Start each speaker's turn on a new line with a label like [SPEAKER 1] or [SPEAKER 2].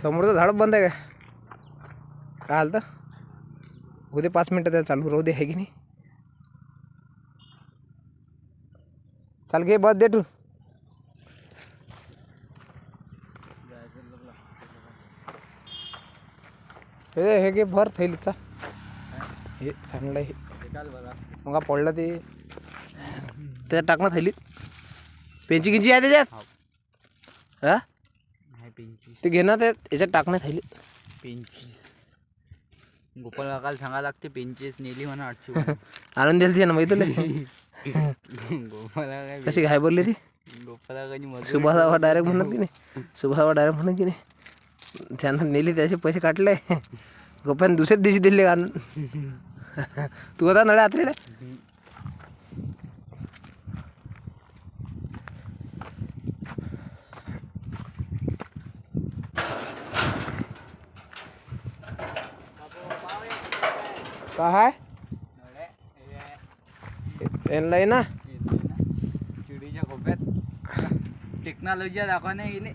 [SPEAKER 1] समोरचं झाड बंद आहे काय हाल तर होऊ दे 5 मिनटं त्याला चालू राहू दे आहे की नाही चाल घे बस दे तू हे घे भर थैलीचा हे चांगलं आहे मग पडलं ते त्याच्यात टाकणं थैलीत पेंची गिंची आहे त्याच्यात हा ते घे ना ते याच्यात टाकणं थैलीत
[SPEAKER 2] पेंचीस गोपाल काकाला सांगा लागते पेंचीस नेली म्हणा 800
[SPEAKER 1] आणून द्याल ते ना माहिती तुला
[SPEAKER 2] गोपाला काय
[SPEAKER 1] कशी काय बोलली ती
[SPEAKER 2] गोपाला काही
[SPEAKER 1] सुभाषावा डायरेक्ट म्हणत की नाही सुभाषावा डायरेक्ट म्हणत की नाही त्यानं नेली त्याचे पैसे काटले गोपान दुसऱ्याच दिवशी दिले आणून तू होता नळ्या आतरीला काय त्यांना ना
[SPEAKER 2] चिडीच्या खोप्यात टेक्नॉलॉजी दाखवा नाही गेले